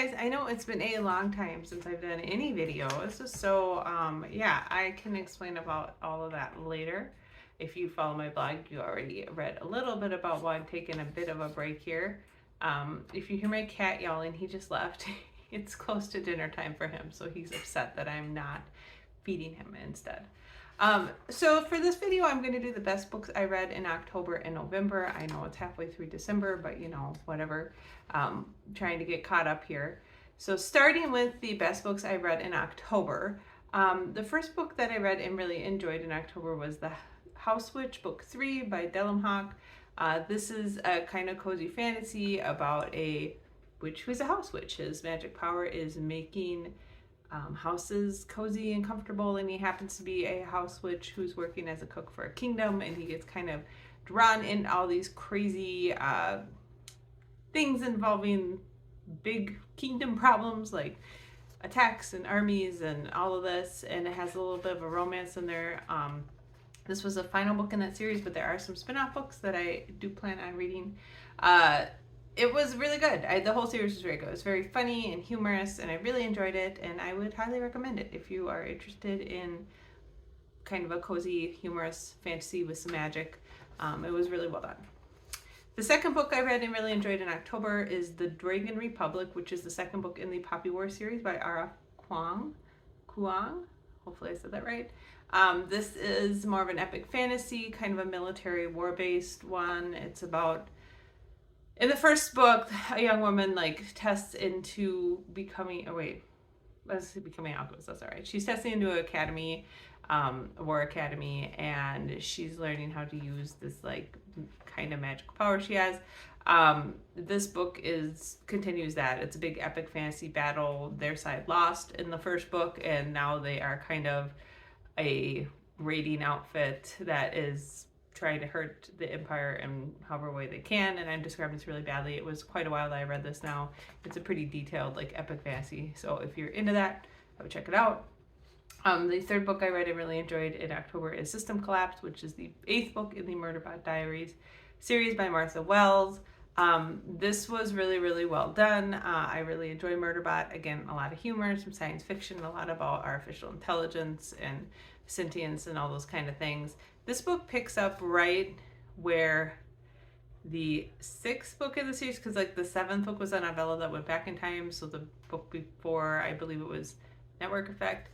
guys. I know it's been a long time since I've done any videos, so yeah, I can explain about all of that later. If you follow my blog, you already read a little bit about why I'm taking a bit of a break here. If you hear my cat yelling, he just left. It's close to dinner time for him, so he's upset that I'm not feeding him instead. So for this video, I'm going to do the best books I read in October and November. I know it's halfway through December, but you know, whatever. Trying to get caught up here. So starting with the best books I read in October. The first book that I read and really enjoyed in October was The House Witch, Book 3 by Delum Hawk. This is a kind of cozy fantasy about a witch who's a house witch. His magic power is making houses cozy and comfortable, and he happens to be a house witch who's working as a cook for a kingdom, and he gets kind of drawn in all these crazy things involving big kingdom problems like attacks and armies and all of this, and it has a little bit of a romance in there. This was the final book in that series, but there are some spin-off books that I do plan on reading. It was really good. The whole series was very good. It was very funny and humorous, and I really enjoyed it, and I would highly recommend it if you are interested in kind of a cozy, humorous fantasy with some magic. It was really well done. The second book I read and really enjoyed in October is The Dragon Republic, which is the second book in the Poppy War series by R.F. Kuang. Hopefully I said that right. This is more of an epic fantasy, kind of a military war-based one. It's about, in the first book, a young woman tests into becoming, becoming alchemist, that's all right. She's testing into an academy, a war academy, and she's learning how to use this kind of magical power she has. This book continues that. It's a big epic fantasy battle. Their side lost in the first book, and now they are kind of a raiding outfit that is trying to hurt the Empire in however way they can, and I'm describing this really badly. It was quite a while that I read this now. It's a pretty detailed, epic fantasy, so if you're into that, I would check it out. The third book I read and really enjoyed in October is System Collapse, which is the 8th book in the Murderbot Diaries series by Martha Wells. This was really, really well done. I really enjoy Murderbot. Again, a lot of humor, some science fiction, a lot about artificial intelligence and sentience and all those kind of things. This book picks up right where the 6th book in the series, because the 7th book was a novella that went back in time, so the book before, I believe it was Network Effect.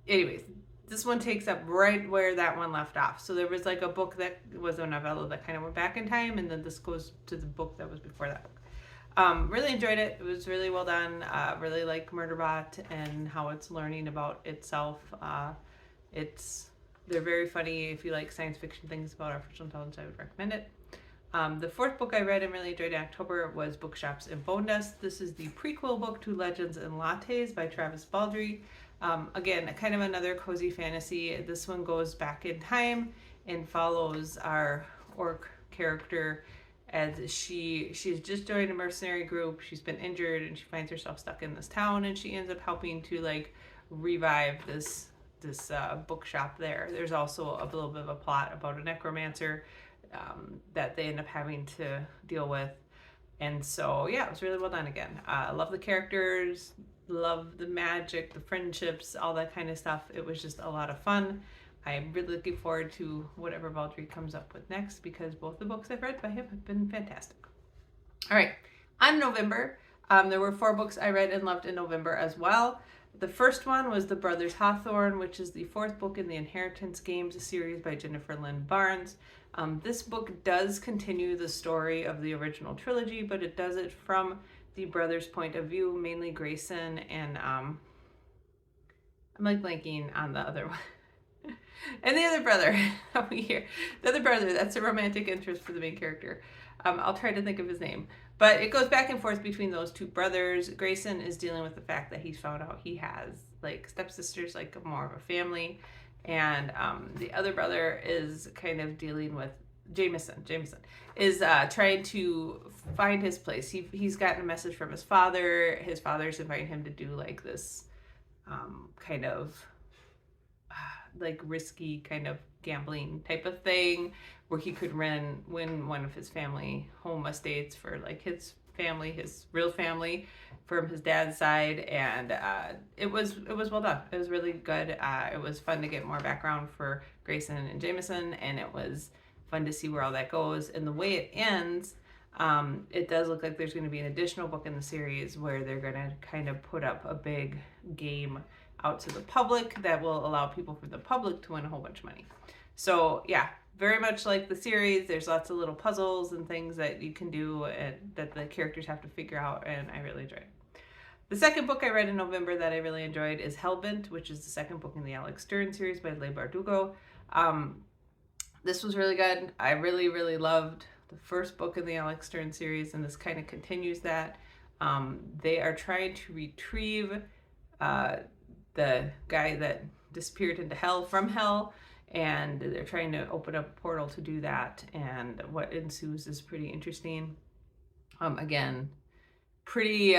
Anyways, this one takes up right where that one left off. So there was a book that was a novella that kind of went back in time, and then this goes to the book that was before that book. Really enjoyed it. It was really well done. Really like Murderbot and how it's learning about itself. They're very funny. If you like science fiction things about artificial intelligence, I would recommend it. The 4th book I read and really enjoyed in October was Bookshops and Bone Dust. This is the prequel book to Legends and Lattes by Travis Baldree. Again, kind of another cozy fantasy. This one goes back in time and follows our orc character as she's just joined a mercenary group. She's been injured and she finds herself stuck in this town, and she ends up helping to revive this bookshop there. There's also a little bit of a plot about a necromancer that they end up having to deal with. And so, yeah, it was really well done again. I love the characters, love the magic, the friendships, all that kind of stuff. It was just a lot of fun. I'm really looking forward to whatever Baldree comes up with next, because both the books I've read by him have been fantastic. All right, on November, there were 4 books I read and loved in November as well. The first one was The Brothers Hawthorne, which is the 4th book in the Inheritance Games series by Jennifer Lynn Barnes. This book does continue the story of the original trilogy, but it does it from the brothers' point of view, mainly Grayson and I'm blanking on the other one. And the other brother over here. The other brother, that's a romantic interest for the main character. I'll try to think of his name. But it goes back and forth between those 2 brothers. Grayson is dealing with the fact that he's found out he has stepsisters, more of a family. And the other brother is kind of dealing with Jameson is trying to find his place. He's gotten a message from his father. His father's inviting him to do this kind of risky kind of gambling type of thing where he could win one of his family home estates for his family, his real family from his dad's side, and it was well done. It was really good. It was fun to get more background for Grayson and Jameson, and it was fun to see where all that goes. And the way it ends, it does look like there's going to be an additional book in the series where they're going to kind of put up a big game out to the public that will allow people from the public to win a whole bunch of money. So yeah, very much like the series, there's lots of little puzzles and things that you can do and that the characters have to figure out, and I really enjoyed it. The second book I read in November that I really enjoyed is Hellbent, which is the second book in the Alex Stern series by Leigh Bardugo. This was really good. I really, really loved the first book in the Alex Stern series, and this kind of continues that. They are trying to retrieve the guy that disappeared into hell from hell, and they're trying to open up a portal to do that, and what ensues is pretty interesting. Again, pretty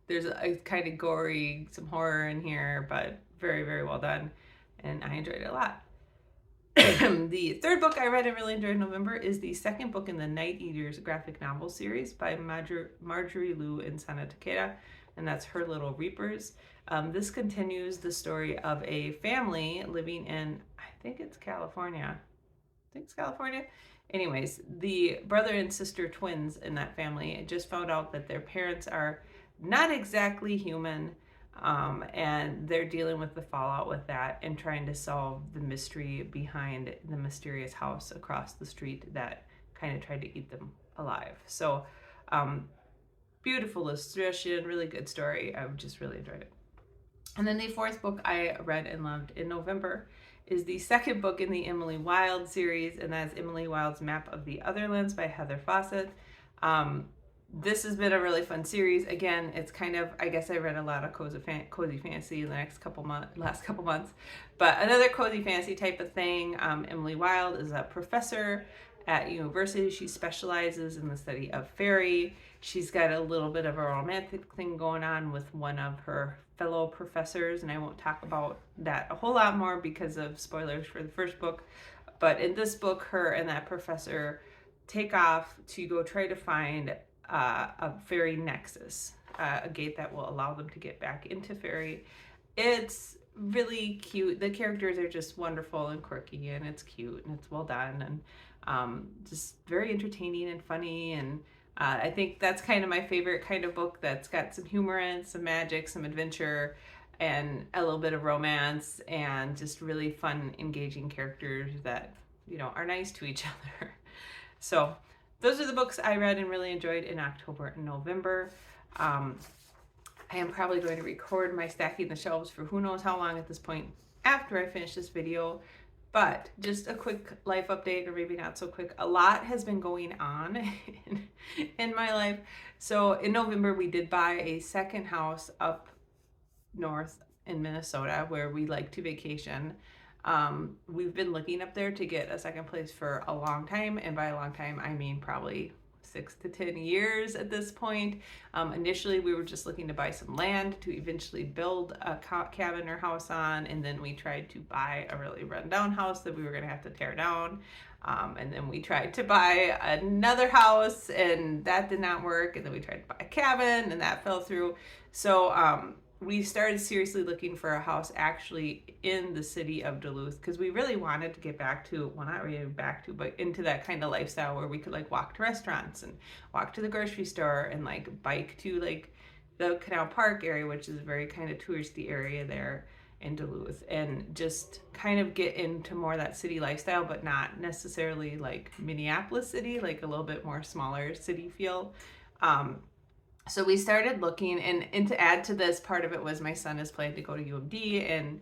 there's a kind of gory, some horror in here, but very, very well done, and I enjoyed it a lot. The third book I read and really enjoyed in November is the second book in the Night Eaters graphic novel series by Marjorie Liu and Sana Takeda, and that's Her Little Reapers. This continues the story of a family living in, I think it's California. Anyways, the brother and sister twins in that family just found out that their parents are not exactly human, and they're dealing with the fallout with that and trying to solve the mystery behind the mysterious house across the street that kind of tried to eat them alive. So beautiful illustration, really good story. I just really enjoyed it. And then the fourth book I read and loved in November is the second book in the Emily Wilde series, and that's Emily Wilde's Map of the Otherlands by Heather Fawcett. This has been a really fun series. Again, it's kind of, I guess I read a lot of cozy fantasy in the last couple months, but another cozy fantasy type of thing. Emily Wilde is a professor at university. She specializes in the study of fairy. She's got a little bit of a romantic thing going on with one of her fellow professors, and I won't talk about that a whole lot more because of spoilers for the first book. But in this book, her and that professor take off to go try to find a fairy nexus, a gate that will allow them to get back into fairy. It's really cute. The characters are just wonderful and quirky, and it's cute and it's well done, and just very entertaining and funny. And I think that's kind of my favorite kind of book that's got some humor in, some magic, some adventure, and a little bit of romance, and just really fun, engaging characters that, you know, are nice to each other. So those are the books I read and really enjoyed in October and November. I am probably going to record my stacking the shelves for who knows how long at this point after I finish this video. But just a quick life update, or maybe not so quick. A lot has been going on in my life. So in November, we did buy a second house up north in Minnesota where we like to vacation. We've been looking up there to get a second place for a long time, and by a long time I mean probably 6 to 10 years at this point. Initially we were just looking to buy some land to eventually build a cabin or house on, and then we tried to buy a really rundown house that we were going to have to tear down, and then we tried to buy another house and that did not work, and then we tried to buy a cabin and that fell through. So we started seriously looking for a house actually in the city of Duluth, because we really wanted to get back to, well, not really back to, but into that kind of lifestyle where we could like walk to restaurants and walk to the grocery store and like bike to like the Canal Park area, which is a very kind of touristy area there in Duluth, and just kind of get into more of that city lifestyle, but not necessarily like Minneapolis city, like a little bit more smaller city feel. So we started looking, and to add to this, part of it was my son is planning to go to UMD, and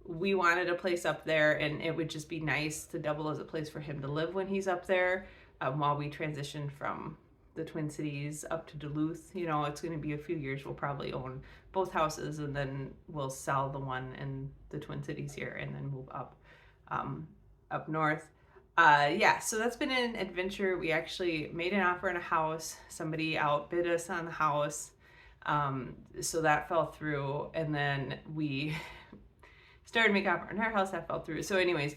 we wanted a place up there, and it would just be nice to double as a place for him to live when he's up there, while we transition from the Twin Cities up to Duluth. You know, it's going to be a few years. We'll probably own both houses, and then we'll sell the one in the Twin Cities here and then move up north. Yeah, so that's been an adventure. We actually made an offer on a house. Somebody outbid us on the house. So that fell through. And then we started making an offer on our house. That fell through. So anyways,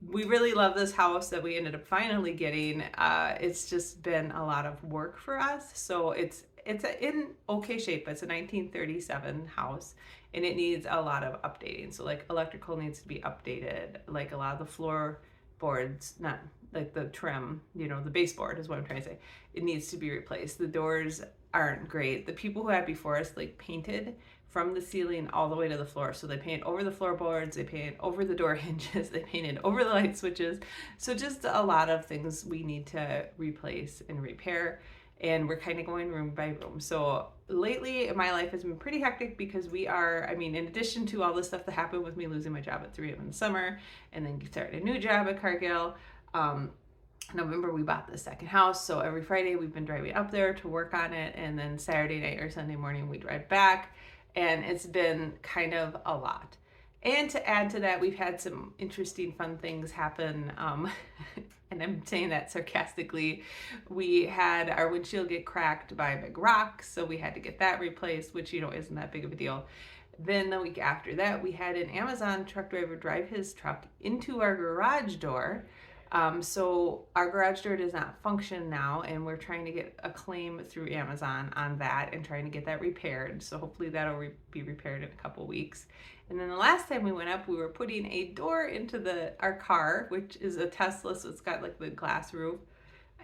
we really love this house that we ended up finally getting. It's just been a lot of work for us. So it's in okay shape. It's a 1937 house, and it needs a lot of updating. So like electrical needs to be updated. Like a lot of the floorboards, not like the trim, you know, the baseboard is what I'm trying to say. It needs to be replaced. The doors aren't great. The people who had before us like painted from the ceiling all the way to the floor. So they painted over the floorboards, they painted over the door hinges, they painted over the light switches. So just a lot of things we need to replace and repair. And we're kind of going room by room. So lately my life has been pretty hectic because we are, I mean, in addition to all the stuff that happened with me losing my job at 3M in the summer and then starting a new job at Cargill, November we bought the second house, so every Friday we've been driving up there to work on it, and then Saturday night or Sunday morning we drive back, and it's been kind of a lot. And to add to that, we've had some interesting fun things happen, and I'm saying that sarcastically. We had our windshield get cracked by a big rock, so we had to get that replaced, which, you know, isn't that big of a deal. Then the week after that, we had an Amazon truck driver drive his truck into our garage door. So our garage door does not function now, and we're trying to get a claim through Amazon on that and trying to get that repaired. So hopefully that'll be repaired in a couple weeks. And then the last time we went up, we were putting a door into our car, which is a Tesla, so it's got like the glass roof.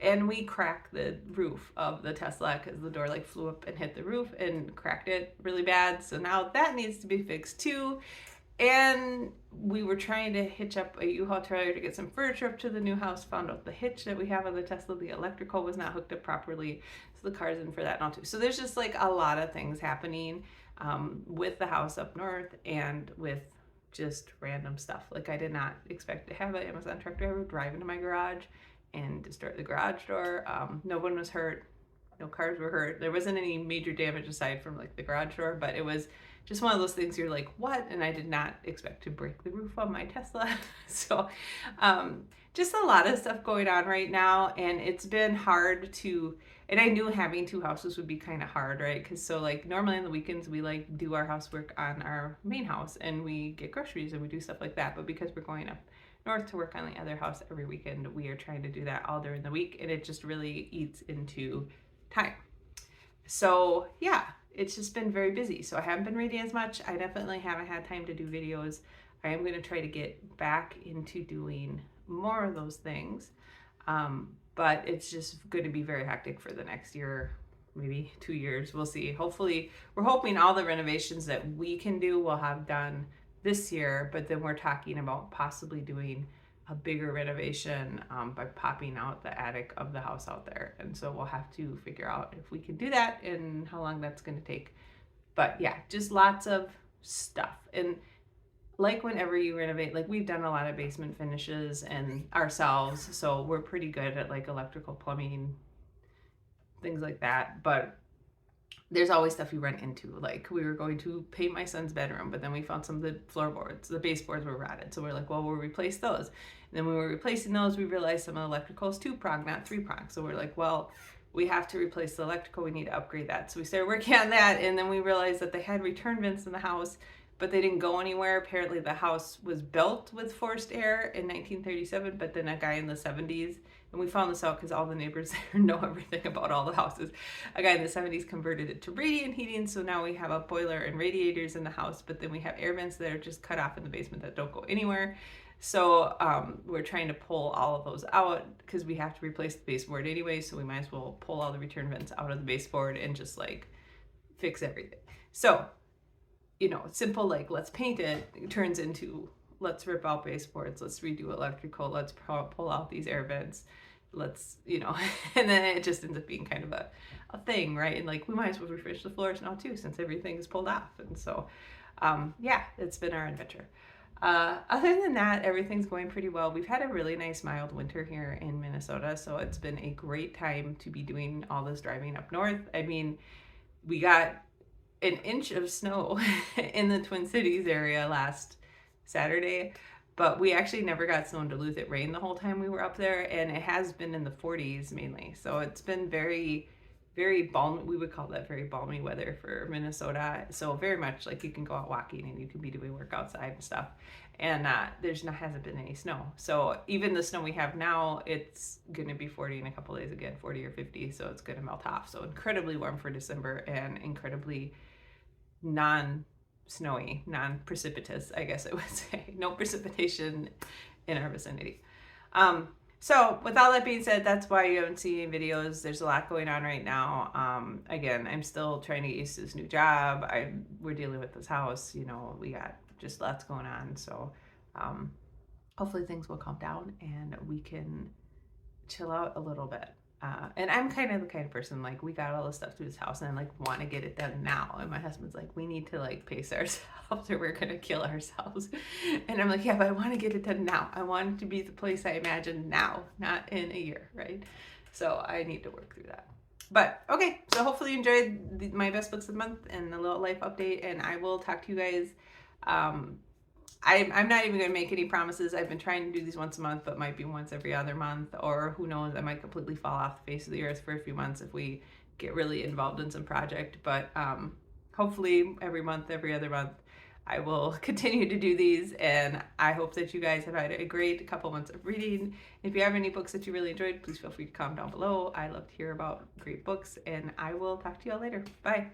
And we cracked the roof of the Tesla because the door like flew up and hit the roof and cracked it really bad. So now that needs to be fixed too. And we were trying to hitch up a U-Haul trailer to get some furniture up to the new house, found out the hitch that we have on the Tesla, the electrical was not hooked up properly, so the car's in for that now too. So there's just like a lot of things happening with the house up north and with just random stuff. Like I did not expect to have an Amazon truck driver drive into my garage and to start the garage door. No one was hurt, no cars were hurt. There wasn't any major damage aside from like the garage door, but it was just one of those things you're like, what? And I did not expect to break the roof on my Tesla. So just a lot of stuff going on right now. And it's been hard to, and I knew having two houses would be kind of hard, right? Because so like normally on the weekends, we like do our housework on our main house and we get groceries and we do stuff like that. But because we're going up north to work on the other house every weekend, we are trying to do that all during the week. And it just really eats into time. So yeah, it's just been very busy. So I haven't been reading as much. I definitely haven't had time to do videos. I am going to try to get back into doing more of those things. But it's just going to be very hectic for the next year, maybe 2 years. We'll see. Hopefully, we're hoping all the renovations that we can do we'll have done this year, but then we're talking about possibly doing a bigger renovation by popping out the attic of the house out there. And so we'll have to figure out if we can do that and how long that's going to take. But yeah, just lots of stuff. And like whenever you renovate, like we've done a lot of basement finishes and ourselves, so we're pretty good at like electrical, plumbing, things like that. But there's always stuff you run into. Like we were going to paint my son's bedroom, but then we found some of the floorboards, the baseboards were rotted. So we're like, well, we'll replace those. And then when we were replacing those, we realized some of the electrical is 2-prong, not 3-prong. So we're like, well, we have to replace the electrical. We need to upgrade that. So we started working on that. And then we realized that they had return vents in the house, but they didn't go anywhere. Apparently the house was built with forced air in 1937, but then a guy in the 70s, and we found this out because all the neighbors there know everything about all the houses. A guy in the 70s converted it to radiant heating, so now we have a boiler and radiators in the house, but then we have air vents that are just cut off in the basement that don't go anywhere. So we're trying to pull all of those out because we have to replace the baseboard anyway, so we might as well pull all the return vents out of the baseboard and just like fix everything. So, you know, simple like let's paint it turns into let's rip out baseboards, let's redo electrical, let's pull out these air vents, let's, you know, and then it just ends up being kind of a thing, right? And like we might as well refresh the floors now too since everything is pulled off. And so yeah, it's been our adventure. Other than that, everything's going pretty well. We've had a really nice mild winter here in Minnesota, so it's been a great time to be doing all this driving up north. I mean, we got an inch of snow in the Twin Cities area last Saturday, but we actually never got snow in Duluth. It rained the whole time we were up there, and it has been in the 40s mainly. So it's been very very balmy. We would call that very balmy weather for Minnesota. So very much like you can go out walking and you can be doing work outside and stuff. And hasn't been any snow. So even the snow we have now, it's going to be 40 in a couple days again, 40 or 50. So it's going to melt off. So incredibly warm for December and incredibly non-snowy, non-precipitous, I guess I would say. No precipitation in our vicinity. So with all that being said, that's why you haven't seen any videos. There's a lot going on right now. Again, I'm still trying to get used to this new job. We're dealing with this house. You know, we got just lots going on. So hopefully things will calm down and we can chill out a little bit. And I'm kind of the kind of person, like, we got all this stuff through this house and I like want to get it done now. And my husband's like, we need to like pace ourselves or we're going to kill ourselves. And I'm like, yeah, but I want to get it done now. I want it to be the place I imagine now, not in a year, right? So I need to work through that. But okay, so hopefully you enjoyed my best books of the month and the little life update. And I will talk to you guys. I'm not even going to make any promises. I've been trying to do these once a month, but might be once every other month, or who knows, I might completely fall off the face of the earth for a few months if we get really involved in some project. But hopefully every month, every other month, I will continue to do these, and I hope that you guys have had a great couple months of reading. If you have any books that you really enjoyed, please feel free to comment down below. I love to hear about great books, and I will talk to you all later. Bye.